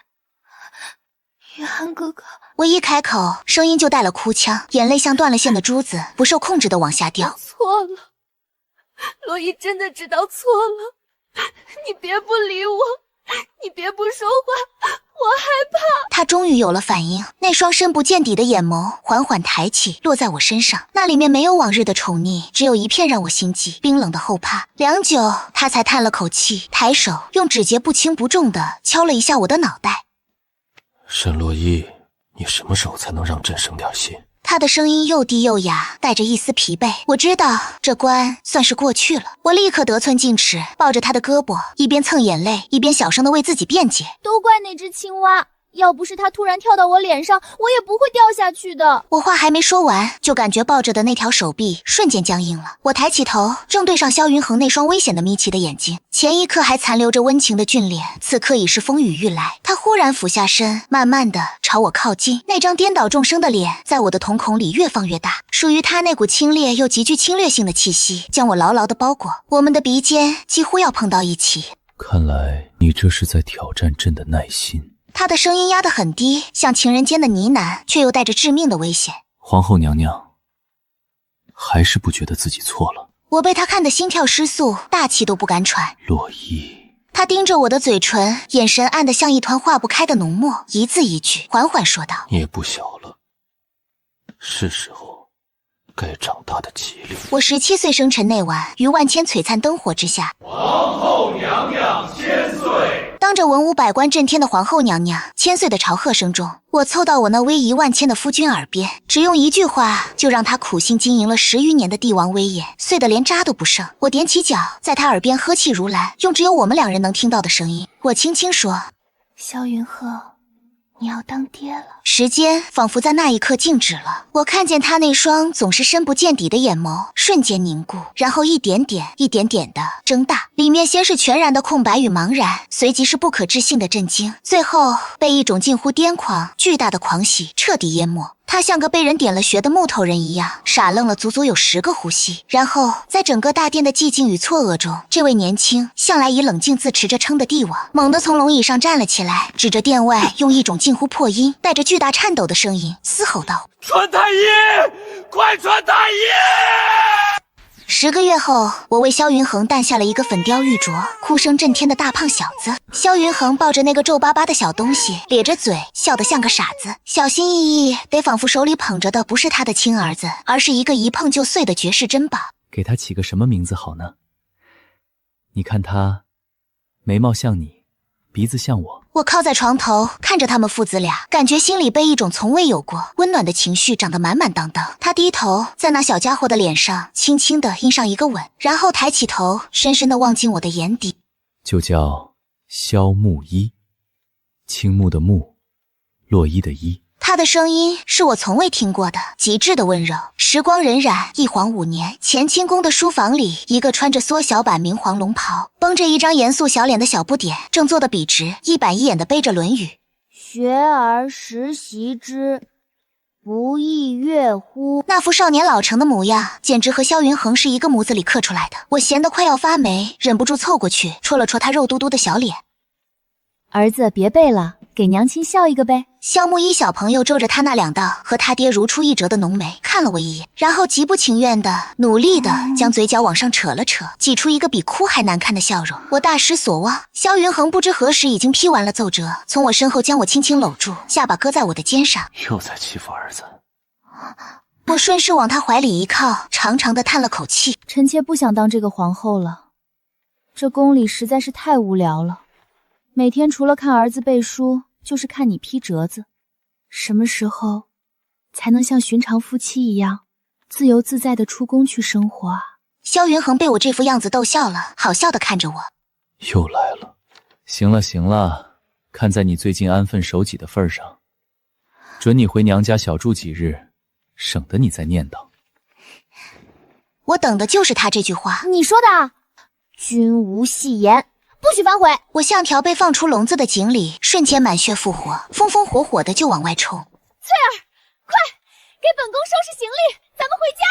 雨涵哥哥，我一开口，声音就带了哭腔，眼泪像断了线的珠子，不受控制地往下掉。错了，洛伊真的知道错了，你别不理我，你别不说话，我害怕。他终于有了反应，那双深不见底的眼眸缓缓抬起，落在我身上，那里面没有往日的宠溺，只有一片让我心悸冰冷的后怕。良久，他才叹了口气，抬手用指节不轻不重地敲了一下我的脑袋。沈洛伊，你什么时候才能让朕省点心？他的声音又低又哑，带着一丝疲惫。我知道这关算是过去了。我立刻得寸进尺，抱着他的胳膊，一边蹭眼泪，一边小声地为自己辩解。都怪那只青蛙，要不是它突然跳到我脸上，我也不会掉下去的。我话还没说完，就感觉抱着的那条手臂瞬间僵硬了。我抬起头，正对上萧云恒那双危险的眯起的眼睛，前一刻还残留着温情的俊脸，此刻已是风雨欲来。他忽然俯下身，慢慢地朝我靠近，那张颠倒众生的脸在我的瞳孔里越放越大，属于他那股清冽又极具侵略性的气息将我牢牢地包裹，我们的鼻尖几乎要碰到一起。看来你这是在挑战朕的耐心。他的声音压得很低，像情人间的呢喃，却又带着致命的危险。皇后娘娘还是不觉得自己错了。我被他看得心跳失速，大气都不敢喘。洛伊，他盯着我的嘴唇，眼神暗得像一团化不开的浓墨，一字一句缓缓说道：你也不小了，是时候该长大的吉利。我17岁生辰那晚，于万千璀璨灯火之下，皇后娘娘千岁。当着文武百官震天的皇后娘娘千岁的朝贺声中，我凑到我那威仪万千的夫君耳边，只用一句话就让他苦心经营了10余年的帝王威严碎得连渣都不剩。我踮起脚，在他耳边呵气如兰，用只有我们2人能听到的声音，我轻轻说：萧云鹤，你要当爹了。时间仿佛在那一刻静止了，我看见他那双总是深不见底的眼眸瞬间凝固，然后一点点地睁大，里面先是全然的空白与茫然，随即是不可置信的震惊，最后被一种近乎癫狂巨大的狂喜彻底淹没。他像个被人点了穴的木头人一样，傻愣了足足有10个呼吸，然后在整个大殿的寂静与错愕中，这位年轻向来以冷静自持着称的帝王猛地从龙椅上站了起来，指着殿外用一种近乎破音带着巨大颤抖的声音嘶吼道：传太医，快传太医！10个月后，我为萧云恒诞下了一个粉雕玉琢、哭声震天的大胖小子。萧云恒抱着那个皱巴巴的小东西，咧着嘴，笑得像个傻子，小心翼翼，得仿佛手里捧着的不是他的亲儿子，而是一个一碰就碎的绝世珍宝。给他起个什么名字好呢？你看他，眉毛像你，鼻子像我。我靠在床头，看着他们父子俩，感觉心里被一种从未有过温暖的情绪长得满满当当。他低头在那小家伙的脸上轻轻地印上一个吻，然后抬起头，深深地望进我的眼底。就叫萧木依，青木的木，洛伊的伊。他的声音是我从未听过的，极致的温柔。时光荏苒，一晃5年，乾清宫的书房里，一个穿着缩小版明黄龙袍，绷着一张严肃小脸的小不点，正坐得笔直，一板一眼地背着《论语》。学而时习之，不亦乐乎？那副少年老成的模样，简直和萧云恒是一个模子里刻出来的。我闲得快要发霉，忍不住凑过去，戳了戳他肉嘟嘟的小脸。儿子，别背了，给娘亲笑一个呗。萧木依小朋友皱着他那2道和他爹如出一辙的浓眉，看了我一眼，然后极不情愿的、努力的将嘴角往上扯了扯，挤出一个比哭还难看的笑容。我大失所望，萧云恒不知何时已经批完了奏折，从我身后将我轻轻搂住，下巴搁在我的肩上。又在欺负儿子。我顺势往他怀里一靠，长长的叹了口气。臣妾不想当这个皇后了，这宫里实在是太无聊了，每天除了看儿子背书，就是看你批折子。什么时候才能像寻常夫妻一样自由自在的出宫去生活啊？萧云恒被我这副样子逗笑了，好笑的看着我。又来了。行了行了，看在你最近安分守己的份上，准你回娘家小住几日，省得你再念叨。我等的就是他这句话。你说的，君无戏言，不许反悔。我像条被放出笼子的锦鲤，瞬间满血复活，风风火火的就往外冲。翠儿，快给本宫收拾行李，咱们回家。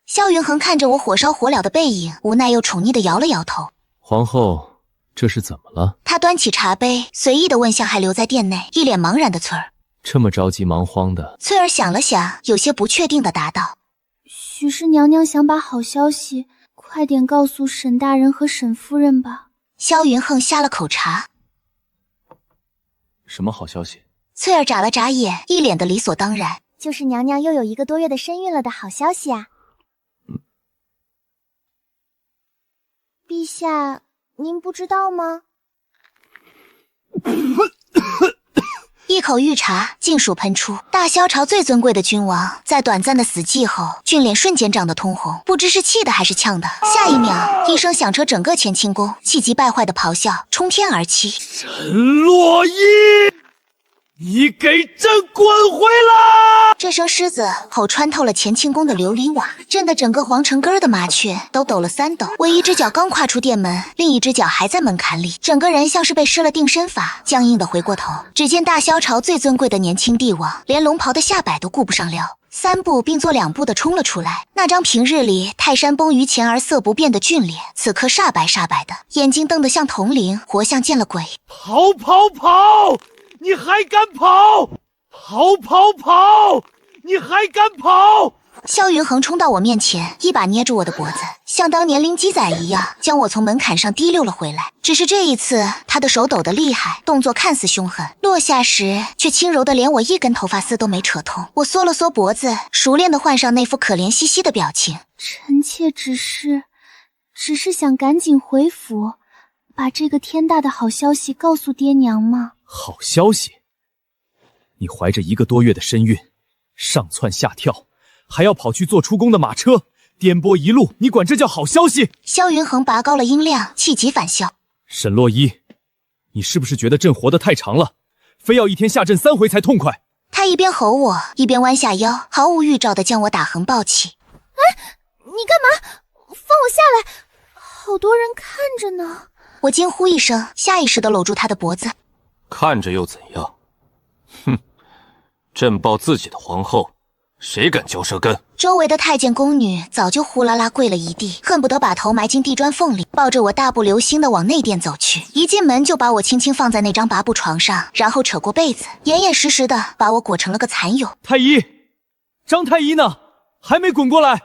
萧云恒看着我火烧火燎的背影，无奈又宠溺的摇了摇头。皇后，这是怎么了？他端起茶杯，随意的问向还留在店内一脸茫然的翠儿。这么着急忙慌的？翠儿想了想，有些不确定的答道：许是娘娘想把好消息快点告诉沈大人和沈夫人吧。萧云恒下了口茶。什么好消息？翠儿眨了眨眼，一脸的理所当然。就是娘娘又有1个多月的身孕了的好消息啊。陛下，您不知道吗？一口御茶尽数喷出，大萧朝最尊贵的君王，在短暂的死寂后，俊脸瞬间涨得通红，不知是气的还是呛的。下一秒，一声响彻整个乾清宫，气急败坏的咆哮冲天而起。沈洛伊，你给朕滚回来！这声狮子吼穿透了乾清宫的琉璃瓦，震得整个皇城根儿的麻雀都抖了3抖。我一只脚刚跨出店门，另一只脚还在门槛里，整个人像是被施了定身法，僵硬的回过头，只见大萧朝最尊贵的年轻帝王，连龙袍的下摆都顾不上撩，3步并作2步的冲了出来。那张平日里泰山崩于前而色不变的俊脸，此刻煞白煞白的，眼睛瞪得像铜铃，活像见了鬼。跑跑跑！你还敢跑！跑跑跑！你还敢跑！萧云恒冲到我面前，一把捏住我的脖子，像当年拎鸡仔一样，将我从门槛上提溜了回来。只是这一次，他的手抖得厉害，动作看似凶狠，落下时却轻柔的连我1根头发丝都没扯痛。我缩了缩脖子，熟练的换上那副可怜兮兮的表情。臣妾只是想赶紧回府，把这个天大的好消息告诉爹娘嘛。好消息？你怀着1个多月的身孕，上蹿下跳，还要跑去坐出宫的马车，颠簸一路，你管这叫好消息？萧云恒拔高了音量，气急反笑。沈洛伊，你是不是觉得朕活得太长了，非要一天下朕3回才痛快？他一边吼我，一边弯下腰，毫无预兆地将我打横抱起。你干嘛？放我下来，好多人看着呢。我惊呼一声，下意识地搂住他的脖子。看着又怎样？哼，朕抱自己的皇后，谁敢嚼舌根？周围的太监宫女早就呼啦啦跪了一地，恨不得把头埋进地砖缝里，抱着我大步流星地往内殿走去。一进门就把我轻轻放在那张拔布床上，然后扯过被子，严严实实地把我裹成了个蚕蛹。太医，张太医呢？还没滚过来？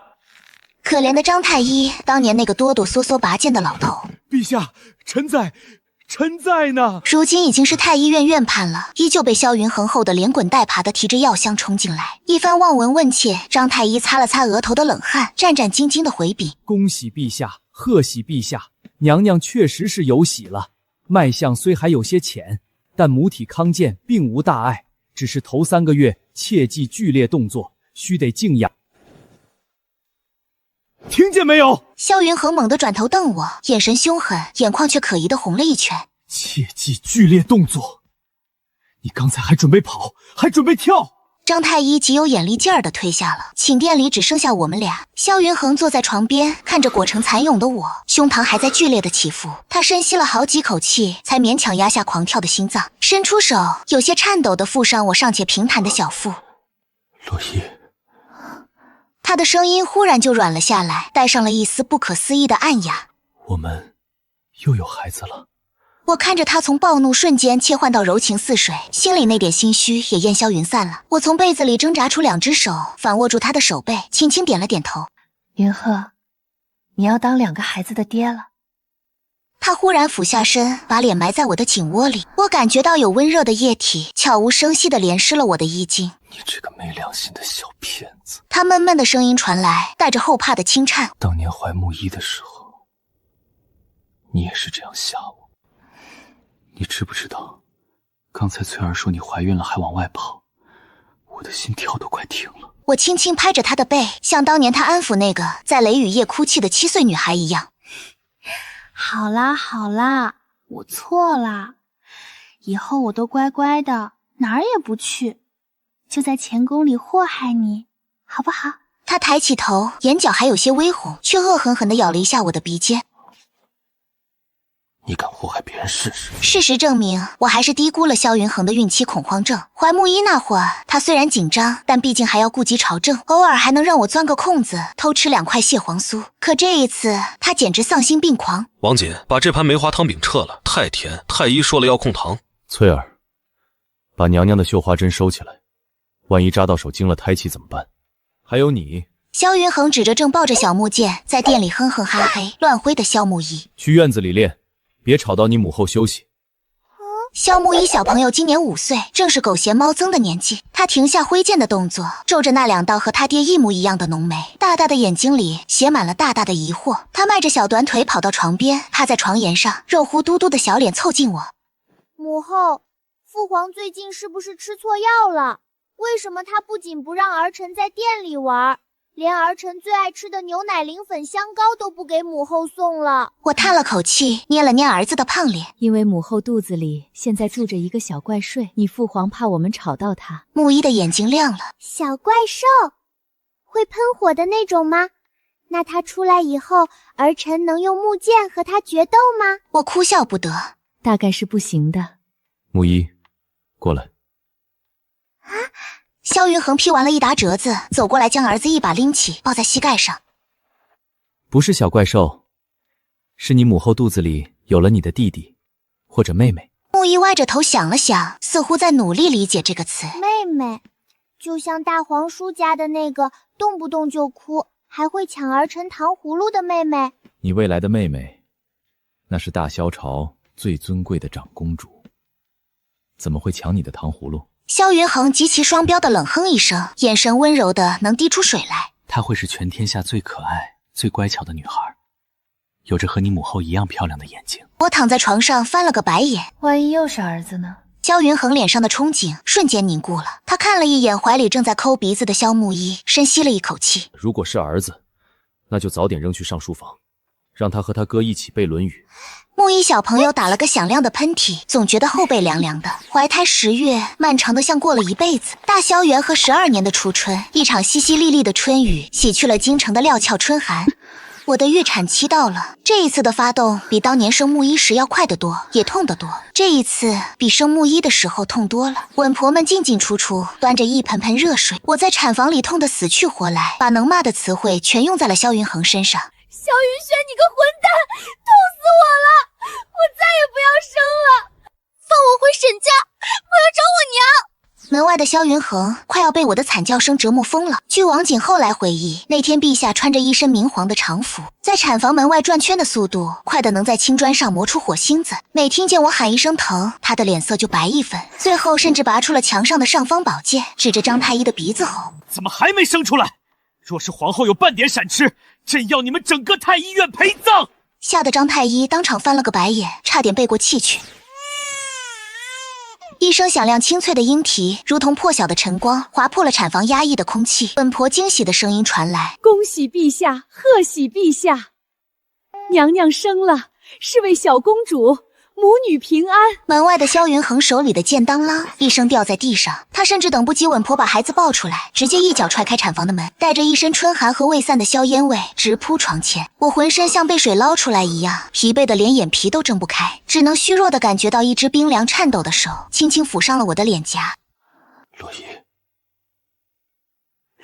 可怜的张太医，当年那个哆哆嗦嗦拔剑的老头。陛下，臣在呢。如今已经是太医院院判了，依旧被萧云恒后的连滚带爬的提着药箱冲进来。一番望闻问切，张太医擦了擦额头的冷汗，战战兢兢的回禀：恭喜陛下，贺喜陛下，娘娘确实是有喜了。脉象虽还有些浅，但母体康健，并无大碍，只是头3个月切忌剧烈动作，须得静养。听见没有？萧云恒猛地转头瞪我，眼神凶狠，眼眶却可疑的红了一圈。切忌剧烈动作！你刚才还准备跑，还准备跳！张太医极有眼力劲儿地退下了。寝殿里只剩下我们俩。萧云恒坐在床边，看着裹成蚕蛹的我，胸膛还在剧烈的起伏。他深吸了好几口气，才勉强压下狂跳的心脏，伸出手，有些颤抖地附上我尚且平坦的小腹。洛伊。他的声音忽然就软了下来，带上了一丝不可思议的暗哑。我们又有孩子了。我看着他从暴怒瞬间切换到柔情似水，心里那点心虚也烟消云散了。我从被子里挣扎出2只手，反握住他的手背，轻轻点了点头。云鹤，你要当2个孩子的爹了。他忽然俯下身，把脸埋在我的颈窝里，我感觉到有温热的液体悄无声息地淋湿了我的衣襟。你这个没良心的小骗子！他闷闷的声音传来，带着后怕的轻颤。当年怀木一的时候，你也是这样吓我。你知不知道，刚才翠儿说你怀孕了还往外跑，我的心跳都快停了。我轻轻拍着他的背，像当年他安抚那个在雷雨夜哭泣的7岁女孩一样。好啦好啦，我错了，以后我都乖乖的，哪儿也不去，就在钱宫里祸害你，好不好？他抬起头，眼角还有些微红，却恶狠狠地咬了一下我的鼻尖。你敢祸害别人试试？事实证明，我还是低估了萧云恒的孕期恐慌症。怀木一那会儿，他虽然紧张，但毕竟还要顾及朝政，偶尔还能让我钻个空子偷吃2块蟹黄酥。可这一次，他简直丧心病狂。王锦，把这盘梅花汤饼撤了，太甜，太医说了要控糖。翠儿，把娘娘的绣花针收起来，万一扎到手惊了胎气怎么办？还有你。萧云恒指着正抱着小木剑在店里哼哼哈嘿乱挥的萧木一，去院子里练，别吵到你母后休息。萧木一小朋友今年5岁，正是狗嫌猫增的年纪。他停下挥剑的动作，皱着那2道和他爹一模一样的浓眉，大大的眼睛里写满了大大的疑惑。他迈着小短腿跑到床边，趴在床沿上，肉乎嘟嘟的小脸凑近我。母后，父皇最近是不是吃错药了？为什么他不仅不让儿臣在店里玩，连儿臣最爱吃的牛奶磷粉香膏都不给母后送了？我叹了口气，捏了捏儿子的胖脸。因为母后肚子里现在住着一个小怪祟，你父皇怕我们吵到他。木一的眼睛亮了。小怪兽？会喷火的那种吗？那他出来以后，儿臣能用木剑和他决斗吗？我哭笑不得。大概是不行的。木一，过来。萧云恒劈完了一沓折子，走过来将儿子一把拎起，抱在膝盖上。不是小怪兽，是你母后肚子里有了你的弟弟或者妹妹。木一歪着头想了想，似乎在努力理解这个词。妹妹，就像大皇叔家的那个动不动就哭，还会抢儿臣糖葫芦的妹妹。你未来的妹妹，那是大萧朝最尊贵的长公主，怎么会抢你的糖葫芦？萧云恒极其双标的冷哼一声，眼神温柔的能滴出水来。她会是全天下最可爱、最乖巧的女孩，有着和你母后一样漂亮的眼睛。我躺在床上翻了个白眼，万一又是儿子呢？萧云恒脸上的憧憬瞬间凝固了。他看了一眼怀里正在抠鼻子的萧木一，深吸了一口气。如果是儿子，那就早点扔去上书房，让他和他哥一起背《论语》。木一小朋友打了个响亮的喷嚏，总觉得后背凉凉的。怀胎10月，漫长的像过了一辈子。大萧元和12年的初春，一场淅淅沥沥的春雨，洗去了京城的料峭春寒。我的预产期到了，这一次的发动比当年生木一时要快得多，也痛得多。这一次比生木一的时候痛多了。稳婆们进进出出，端着一盆盆热水。我在产房里痛得死去活来，把能骂的词汇全用在了萧云恒身上。萧云轩，你个混蛋，痛死我了！我再也不要生了，放我回沈家，我要找我娘。门外的萧云恒快要被我的惨叫声折磨疯了。据王景后来回忆，那天陛下穿着一身明黄的常服，在产房门外转圈的速度快得能在青砖上磨出火星子。每听见我喊一声疼，他的脸色就白一分，最后甚至拔出了墙上的尚方宝剑，指着张太医的鼻子吼：怎么还没生出来？若是皇后有半点闪失，朕要你们整个太医院陪葬！吓得张太医当场翻了个白眼，差点背过气去。一声响亮清脆的莺啼，如同破晓的晨光，划破了产房压抑的空气。本婆惊喜的声音传来：恭喜陛下，贺喜陛下！娘娘生了，是位小公主，母女平安。门外的萧云恒手里的剑当啷一声掉在地上，他甚至等不及稳婆把孩子抱出来，直接一脚踹开产房的门，带着一身春寒和未散的硝烟味直扑床前。我浑身像被水捞出来一样，疲惫的连眼皮都睁不开，只能虚弱的感觉到一只冰凉颤抖的手轻轻抚上了我的脸颊。洛伊，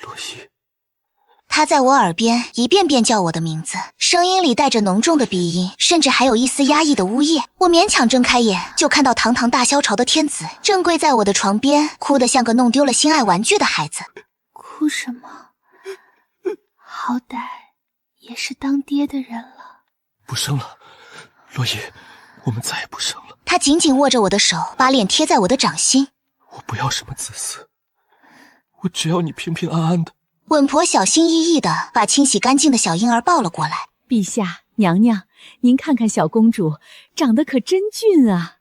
洛伊。他在我耳边一遍遍叫我的名字，声音里带着浓重的鼻音，甚至还有一丝压抑的呜咽。我勉强睁开眼，就看到堂堂大萧朝的天子正跪在我的床边，哭得像个弄丢了心爱玩具的孩子。哭什么？好歹也是当爹的人了。不生了，洛伊，我们再也不生了。他紧紧握着我的手，把脸贴在我的掌心。我不要什么子嗣，我只要你平平安安的。稳婆小心翼翼地把清洗干净的小婴儿抱了过来。陛下，娘娘，您看看小公主，长得可真俊啊！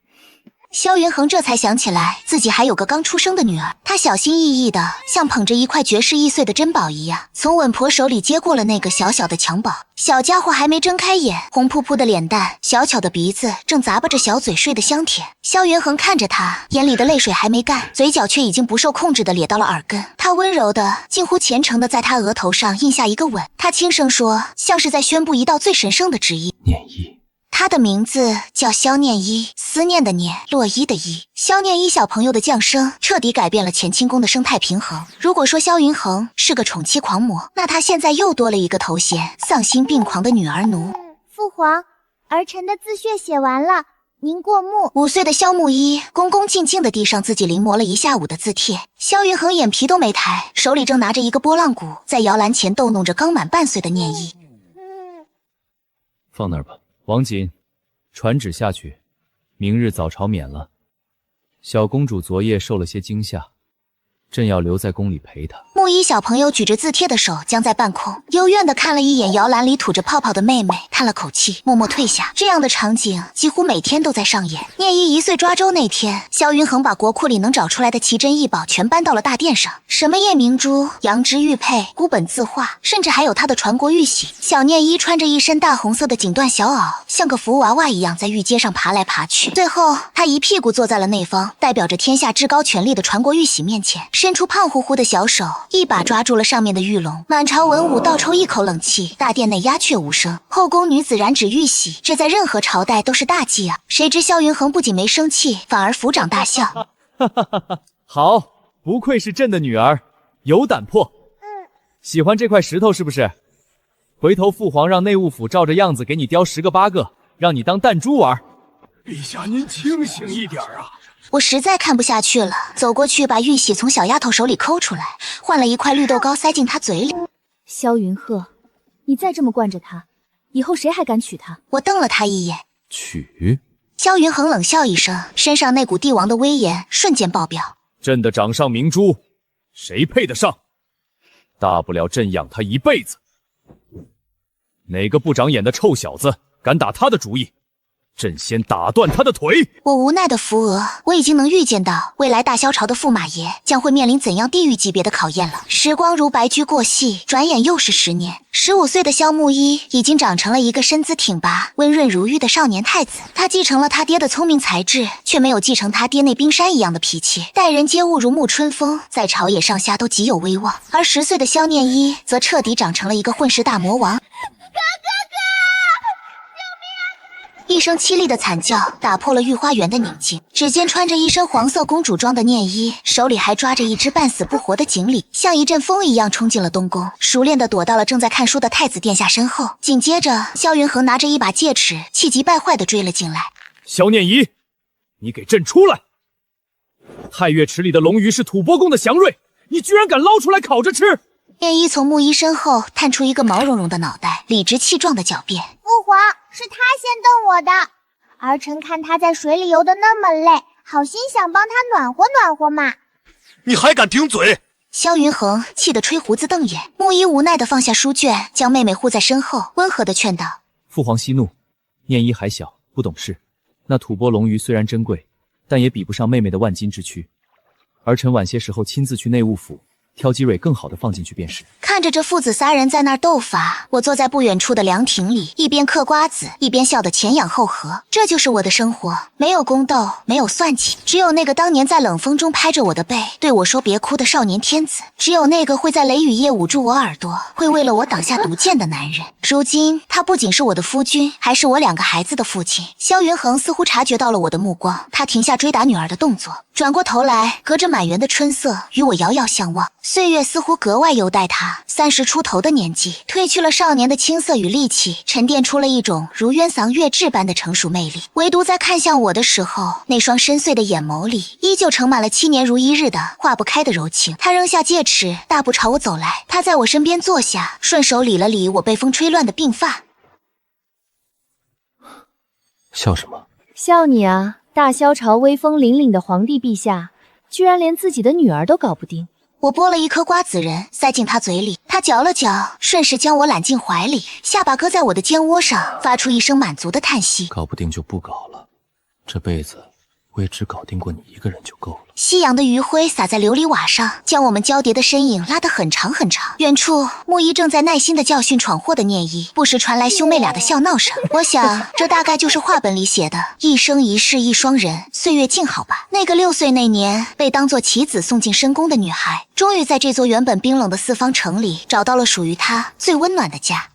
萧云恒这才想起来自己还有个刚出生的女儿，他小心翼翼的像捧着一块绝世易碎的珍宝一样，从稳婆手里接过了那个小小的襁褓。小家伙还没睁开眼，红扑扑的脸蛋，小巧的鼻子正咂巴着小嘴睡得香甜。萧云恒看着他，眼里的泪水还没干，嘴角却已经不受控制的咧到了耳根。他温柔的近乎虔诚的在他额头上印下一个吻，他轻声说，像是在宣布一道最神圣的旨意。念一。他的名字叫萧念一，思念的念，洛伊的伊。萧念一小朋友的降生彻底改变了乾清宫的生态平衡。如果说萧云恒是个宠妻狂魔，那他现在又多了一个头衔，丧心病狂的女儿奴。父皇，儿臣的自血写完了，您过目。5岁的萧木一恭恭敬敬地递上自己临摹了一下午的字帖。萧云恒眼皮都没抬，手里正拿着一个拨浪鼓，在摇篮前逗弄着刚满半岁的念一。放那儿吧。王锦，传旨下去，明日早朝免了。小公主昨夜受了些惊吓，朕要留在宫里陪她。木一小朋友举着字帖的手僵在半空，幽怨地看了一眼摇篮里吐着泡泡的妹妹，叹了口气，默默退下。这样的场景几乎每天都在上演。念一1岁抓周那天，萧云恒把国库里能找出来的奇珍异宝全搬到了大殿上，什么夜明珠、羊脂玉佩、孤本字画，甚至还有他的传国玉玺。小念一穿着一身大红色的锦缎小袄，像个福娃娃一样在玉阶上爬来爬去。最后他一屁股坐在了那方代表着天下至高权力的传国玉玺面前，伸出胖乎乎的小手，一把抓住了上面的玉龙。满朝文武倒抽一口冷气，大殿内鸦雀无声。后宫女子染指玉玺，这在任何朝代都是大忌啊！谁知萧云恒不仅没生气，反而抚掌大笑。哈哈哈哈！好，不愧是朕的女儿，有胆魄。喜欢这块石头是不是？回头父皇让内务府照着样子给你雕10个8个，让你当弹珠玩。陛下，您清醒一点啊！我实在看不下去了，走过去把玉玺从小丫头手里抠出来，换了一块绿豆糕塞进她嘴里。萧云鹤，你再这么惯着她，以后谁还敢娶她？我瞪了他一眼。娶？萧云恒冷笑一声，身上那股帝王的威严瞬间爆表。朕的掌上明珠，谁配得上？大不了朕养他一辈子。哪个不长眼的臭小子敢打他的主意？朕先打断他的腿！我无奈的扶额，我已经能预见到未来大萧朝的驸马爷将会面临怎样地狱级别的考验了。时光如白驹过隙，转眼又是10年。15岁的萧木一已经长成了一个身姿挺拔、温润如玉的少年太子。他继承了他爹的聪明才智，却没有继承他爹那冰山一样的脾气，待人接物如沐春风，在朝野上下都极有威望。而10岁的萧念一则彻底长成了一个混世大魔王。一声凄厉的惨叫打破了御花园的宁静。只见穿着一身黄色公主装的念一，手里还抓着一只半死不活的锦鲤，像一阵风一样冲进了东宫，熟练地躲到了正在看书的太子殿下身后。紧接着，萧云恒拿着一把戒尺，气急败坏地追了进来。萧念一，你给朕出来！太岳池里的龙鱼是吐蕃宫的祥瑞，你居然敢捞出来烤着吃！念一从木一身后探出一个毛茸茸的脑袋，理直气壮地狡辩：父皇，是他先瞪我的，儿臣看他在水里游得那么累，好心想帮他暖和暖和嘛。你还敢顶嘴！萧云恒气得吹胡子瞪眼，木一无奈地放下书卷，将妹妹护在身后，温和地劝道：父皇息怒，念一还小，不懂事。那吐蕃龙鱼虽然珍贵，但也比不上妹妹的万金之躯。儿臣晚些时候亲自去内务府挑几蕊更好的放进去便是。看着这父子3人在那儿斗法，我坐在不远处的凉亭里，一边嗑瓜子，一边笑得前仰后合。这就是我的生活，没有宫斗，没有算计，只有那个当年在冷风中拍着我的背，对我说别哭的少年天子，只有那个会在雷雨夜捂住我耳朵，会为了我挡下毒箭的男人。如今他不仅是我的夫君，还是我2个孩子的父亲。萧云恒似乎察觉到了我的目光，他停下追打女儿的动作，转过头来，隔着满园的春色与我遥遥相望。岁月似乎格外优待他，30出头的年纪，褪去了少年的青涩与戾气，沉淀出了一种如渊桑月质般的成熟魅力。唯独在看向我的时候，那双深邃的眼眸里依旧盛满了7年如一日的化不开的柔情。他扔下戒尺，大步朝我走来，他在我身边坐下，顺手理了理我被风吹乱的鬓发。笑什么？笑你啊！大萧朝威风凛凛的皇帝陛下，居然连自己的女儿都搞不定。我剥了一颗瓜子仁塞进他嘴里，他嚼了嚼，顺势将我揽进怀里，下巴搁在我的肩窝上，发出一声满足的叹息。搞不定就不搞了，这辈子我也只搞定过你一个人就够了。夕阳的余晖洒在琉璃瓦上，将我们交叠的身影拉得很长很长。远处，木一正在耐心地教训闯祸的聂一，不时传来兄妹俩的笑闹声。我想，这大概就是话本里写的“一生一世一双人，岁月静好”吧。那个6岁那年被当作棋子送进深宫的女孩，终于在这座原本冰冷的四方城里找到了属于她最温暖的家。